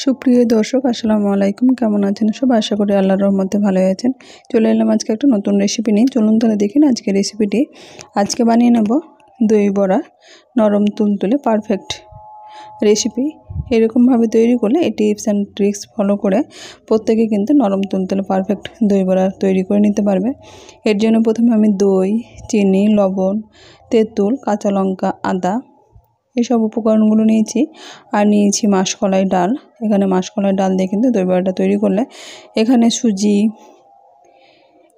সুপ্রিয় দর্শক আসসালামু আলাইকুম, কেমন আছেন সব? আশা করি আল্লাহর রহমতে ভালো আছেন। চলে এলাম আজকে একটা নতুন রেসিপি নিয়ে। চলুন তাহলে দেখি না আজকে রেসিপিটি। আজকে বানিয়ে নেব দই বড়া, নরম তুলতুলে পারফেক্ট রেসিপি। এরকমভাবে তৈরি করলে এই টিপস অ্যান্ড ট্রিক্স ফলো করে প্রত্যেকে কিন্তু নরম তুলতুলে পারফেক্ট দই বড়া তৈরি করে নিতে পারবে। এর জন্য প্রথমে আমি দই, চিনি, লবণ, তেঁতুল, কাঁচা লঙ্কা, আদা এইসব উপকরণগুলো নিয়েছি। আর নিয়েছি মাসকলাই ডাল। এখানে মাসকলাই ডাল দিয়ে কিন্তু দই বড়াটা তৈরি করলে, এখানে সুজি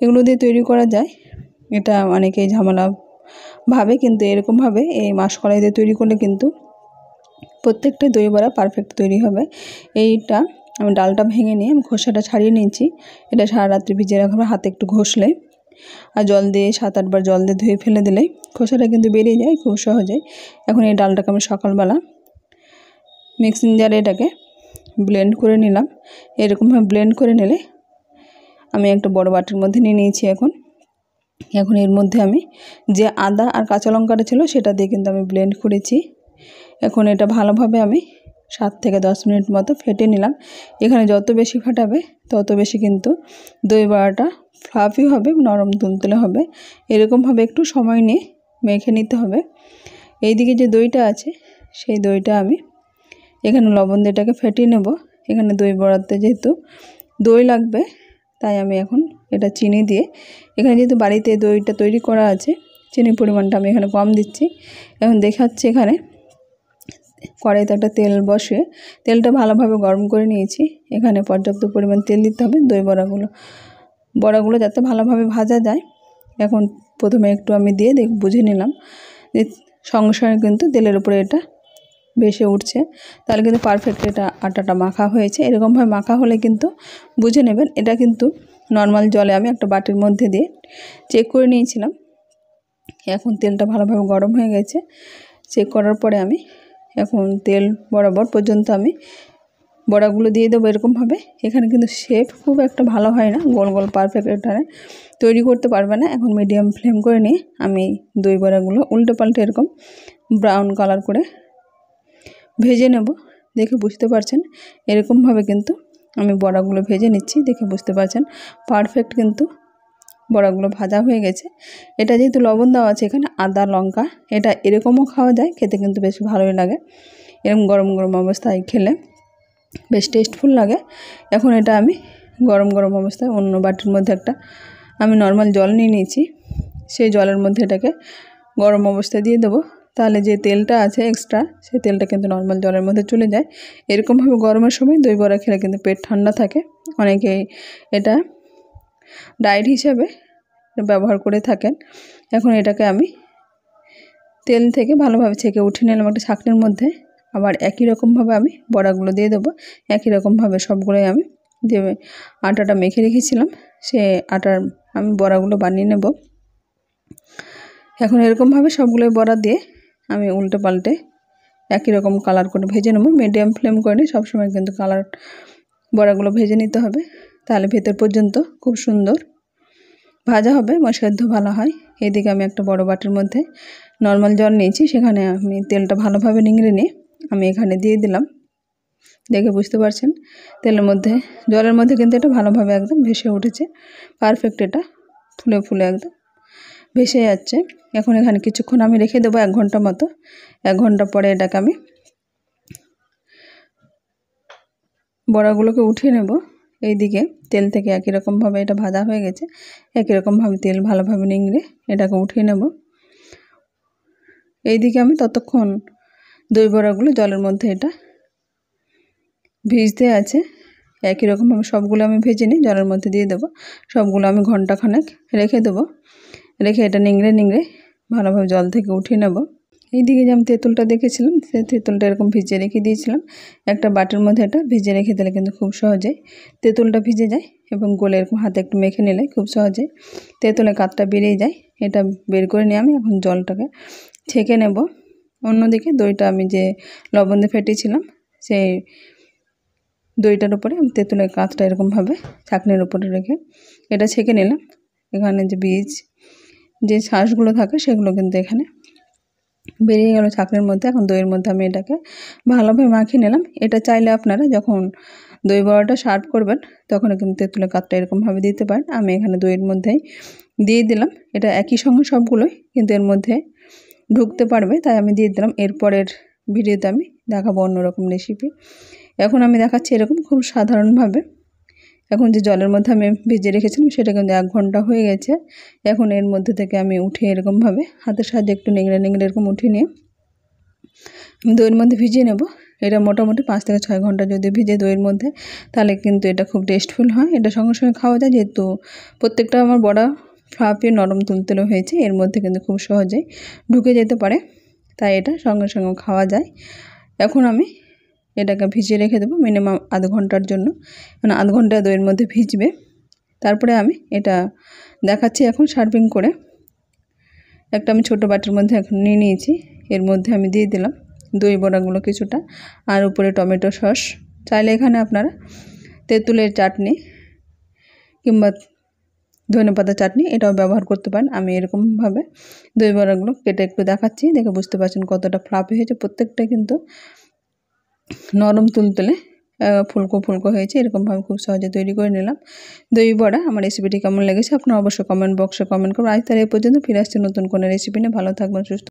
এগুলো দিয়ে তৈরি করা যায়। এটা অনেকেই ঝামেলা ভাবে, কিন্তু এরকমভাবে এই মাসকলাই দিয়ে তৈরি করলে কিন্তু প্রত্যেকটা দই বড়া পারফেক্ট তৈরি হবে। এইটা আমি ডালটা ভেঙে নিয়ে আমি খোসাটা ছাড়িয়ে নিয়েছি। এটা সারা রাত্রি ভিজিয়ে রাখবো, হাতে একটু ঘষলে আর জল দিয়ে 7-8 বার জল দিয়ে ধুয়ে ফেলে দিলেই খোসাটা কিন্তু বেরিয়ে যায় খুব সহজে। এখন এই ডালটাকে আমি সকালবেলা মিক্সিং জারে এটাকে ব্লেন্ড করে নিলাম। এরকমভাবে ব্লেন্ড করে নিলে আমি একটা বড় বাটির মধ্যে নিয়ে নিয়েছি। এখন এর মধ্যে আমি যে আদা আর কাঁচা লঙ্কাটা ছিল সেটা দিয়ে কিন্তু আমি ব্লেন্ড করেছি। এখন এটা ভালোভাবে আমি 7 থেকে 10 মিনিট মতো ফেটে নিলাম। এখানে যত বেশি ফাটাবে তত বেশি কিন্তু দই বড়াটা ফ্লাফি হবে, নরম তুলতুলে হবে। এরকমভাবে একটু সময় নিয়ে মেখে নিতে হবে। এইদিকে যে দইটা আছে সেই দইটা আমি এখানে লবণ দিয়ে এটাকে ফেটিয়ে নেব। এখানে দই বড়াতে যেহেতু দই লাগবে তাই আমি এখন এটা চিনি দিয়ে, এখানে যেহেতু বাড়িতে দইটা তৈরি করা আছে চিনির পরিমাণটা আমি এখানে কম দিচ্ছি। এখন দেখাচ্ছি, এখানে কড়াইতে একটা তেল বসিয়ে তেলটা ভালোভাবে গরম করে নিয়েছি। এখানে পর্যাপ্ত পরিমাণ তেল দিতে হবে দই বড়াগুলো যাতে ভালোভাবে ভাজা যায়। এখন প্রথমে একটু আমি দিয়ে বুঝে নিলাম যে সঙ্গে সঙ্গে কিন্তু তেলের উপরে এটা ভেসে উঠছে, তাহলে কিন্তু পারফেক্ট এটা আটাটা মাখা হয়েছে। এরকমভাবে মাখা হলে কিন্তু বুঝে নেবেন। এটা কিন্তু নর্মাল জলে আমি একটা বাটির মধ্যে দিয়ে চেক করে নিয়েছিলাম। এখন তেলটা ভালোভাবে গরম হয়ে গেছে। চেক করার পরে আমি এখন তেল বরাবর পর্যন্ত আমি বড়াগুলো দিয়ে দেবো এরকমভাবে। এখানে কিন্তু শেপ খুব একটা ভালো হয় না, গোল গোল পারফেক্ট এটা তৈরি করতে পারবে না। এখন মিডিয়াম ফ্লেম করে নিয়ে আমি দই বড়াগুলো উল্টে পাল্টে এরকম ব্রাউন কালার করে ভেজে নেব। দেখে বুঝতে পারছেন এরকমভাবে কিন্তু আমি বড়াগুলো ভেজে নিচ্ছি। দেখে বুঝতে পারছেন পারফেক্ট কিন্তু বড়াগুলো ভাজা হয়ে গেছে। এটা যেহেতু লবণ দেওয়া আছে এখানে, আদা লঙ্কা, এটা এরকমও খাওয়া যায়, খেতে কিন্তু বেশ ভালোই লাগে। এরকম গরম গরম অবস্থায় খেলে বেশ টেস্টফুল লাগে। এখন এটা আমি গরম গরম অবস্থায় অন্য বাটির মধ্যে একটা আমি নর্মাল জল নিয়ে নিয়েছি। সেই জলের মধ্যে এটাকে গরম অবস্থায় দিয়ে দেবো, তাহলে যে তেলটা আছে এক্সট্রা সেই তেলটা কিন্তু নর্মাল জলের মধ্যে চলে যায়। এরকমভাবে গরমের সময় দই বড়া খেলে কিন্তু পেট ঠান্ডা থাকে। অনেকেই এটা ডায়েট হিসেবে ব্যবহার করে থাকেন। এখন এটাকে আমি তেল থেকে ভালোভাবে ছেঁকে উঠে নিলাম একটা ছাঁকনির মধ্যে। আবার একই রকমভাবে আমি বড়াগুলো দিয়ে দেবো। একই রকমভাবে সবগুলোই আমি দিয়ে আটাটা মেখে রেখেছিলাম, সে আটার আমি বড়াগুলো বানিয়ে নেব। এখন এরকমভাবে সবগুলোই বড়া দিয়ে আমি উল্টে পাল্টে একই রকম কালার করে ভেজে নেব। মিডিয়াম ফ্লেম করে সবসময় কিন্তু কালার বড়াগুলো ভেজে নিতে হবে, তাহলে ভেতর পর্যন্ত খুব সুন্দর ভাজা হবে, সেদ্ধ ভালো হয়। এদিকে আমি একটা বড় বাটির মধ্যে নর্মাল জল নিয়েছি, সেখানে আমি তেলটা ভালোভাবে নিংড়ে নিয়ে আমি এখানে দিয়ে দিলাম। দেখে বুঝতে পারছেন জলের মধ্যে কিন্তু এটা ভালোভাবে একদম ভেসে উঠেছে। পারফেক্ট এটা ফুলে ফুলে একদম ভেসে যাচ্ছে। এখন এখানে কিছুক্ষণ আমি রেখে দেবো, 1 ঘন্টা মতো। 1 ঘন্টা পরে এটাকে আমি বড়াগুলোকে উঠিয়ে নেব। এইদিকে তেল থেকে একই রকমভাবে এটা ভাজা হয়ে গেছে। একই রকমভাবে তেল ভালোভাবে নিংড়ে এটাকে উঠিয়ে নেব। এইদিকে আমি ততক্ষণ দই বড়াগুলো জলের মধ্যে এটা ভিজতে আছে। একই রকমভাবে সবগুলো আমি ভেজে নিই, জলের মধ্যে দিয়ে দেবো। সবগুলো আমি ঘন্টাখানেক রেখে দেবো। রেখে এটা নিংড়ে ভালোভাবে জল থেকে উঠিয়ে নেব। এইদিকে যে আমি তেঁতুলটা দেখেছিলাম সেই তেঁতুলটা এরকম ভিজিয়ে রেখে দিয়েছিলাম একটা বাটির মধ্যে। এটা ভিজিয়ে রেখে দিলে কিন্তু খুব সহজেই তেঁতুলটা ভিজে যায় এবং গলে এরকম হাতে একটু মেখে নিলে খুব সহজেই তেঁতুলের কাতটা বেরিয়ে যায়। এটা বের করে নিয়ে আমি এখন জলটাকে ছেঁকে নেব। অন্যদিকে দইটা আমি যে লবণ দিয়ে ফেটিয়েছিলাম সেই দইটার উপরে আমি তেঁতুলের কাতটা এরকমভাবে ছাঁকনির উপরে রেখে এটা ছেঁকে নিলাম। এখানে যে বীজ যে শাঁসগুলো থাকে সেগুলো কিন্তু এখানে বেরিয়ে গেল ছাঁকনির মধ্যে। এখন দইয়ের মধ্যে আমি এটাকে ভালোভাবে মাখিয়ে নিলাম। এটা চাইলে আপনারা যখন দই বড়াটা সার্ভ করবেন তখন কিন্তু তেঁতুলের কাতটা এরকমভাবে দিতে পারেন। আমি এখানে দইয়ের মধ্যেই দিয়ে দিলাম। এটা একই সঙ্গে সবগুলোই কিন্তু এর মধ্যে ঢুকতে পারবে, তাই আমি দিয়ে দিলাম। এরপরের ভিডিওতে আমি দেখাবো অন্যরকম রেসিপি। এখন আমি দেখাচ্ছি এরকম খুব সাধারণভাবে। এখন যে জলের মধ্যে আমি ভিজিয়ে রেখেছিলাম সেটা কিন্তু 1 ঘন্টা হয়ে গেছে। এখন এর মধ্যে থেকে আমি উঠিয়ে এরকমভাবে হাতের সাহায্যে একটু নেংড়ে নেংড়ে এরকম উঠিয়ে নিয়ে আমি দইয়ের মধ্যে ভিজিয়ে নেব। এটা মোটামুটি 5 থেকে 6 ঘন্টা যদি ভিজে দইয়ের মধ্যে, তাহলে কিন্তু এটা খুব টেস্টফুল হয়। এটা সঙ্গে সঙ্গে খাওয়া যায়, যেহেতু প্রত্যেকটা আমার বড়া ফ্লাফি নরম তুলতুলে হয়েছে, এর মধ্যে কিন্তু খুব সহজেই ঢুকে যেতে পারে, তাই এটা সঙ্গে সঙ্গে খাওয়া যায়। এখন আমি এটাকে ভিজিয়ে রেখে দেবো মিনিমাম আধ ঘন্টার জন্য। মানে আধ ঘন্টা দইয়ের মধ্যে ভিজবে। তারপরে আমি এটা দেখাচ্ছি এখন সার্ভিং করে। একটা আমি ছোটো বাটির মধ্যে এখন নিয়ে নিয়েছি। এর মধ্যে আমি দিয়ে দিলাম দই বড়াগুলো কিছুটা, আর উপরে টমেটো সস। চাইলে এখানে আপনারা তেঁতুলের চাটনি কিংবা ধনেপাতা চাটনি এটাও ব্যবহার করতে পারেন। আমি এরকমভাবে দই বড়াগুলো কেটে একটু দেখাচ্ছি, দেখে বুঝতে পারছেন কতটা ফ্লাফি হয়েছে। প্রত্যেকটা কিন্তু নরম তুলতুলে ফুলকো ফুলকো হয়েছে। এরকমভাবে খুব সহজে তৈরি করে নিলাম দই বড়া। আমার রেসিপিটি কেমন লেগেছে আপনারা অবশ্যই কমেন্ট বক্সে কমেন্ট করুন। আজ তার এই পর্যন্ত, ফিরে আসছে নতুন কোনো রেসিপি নিয়ে। ভালো থাকবেন, সুস্থ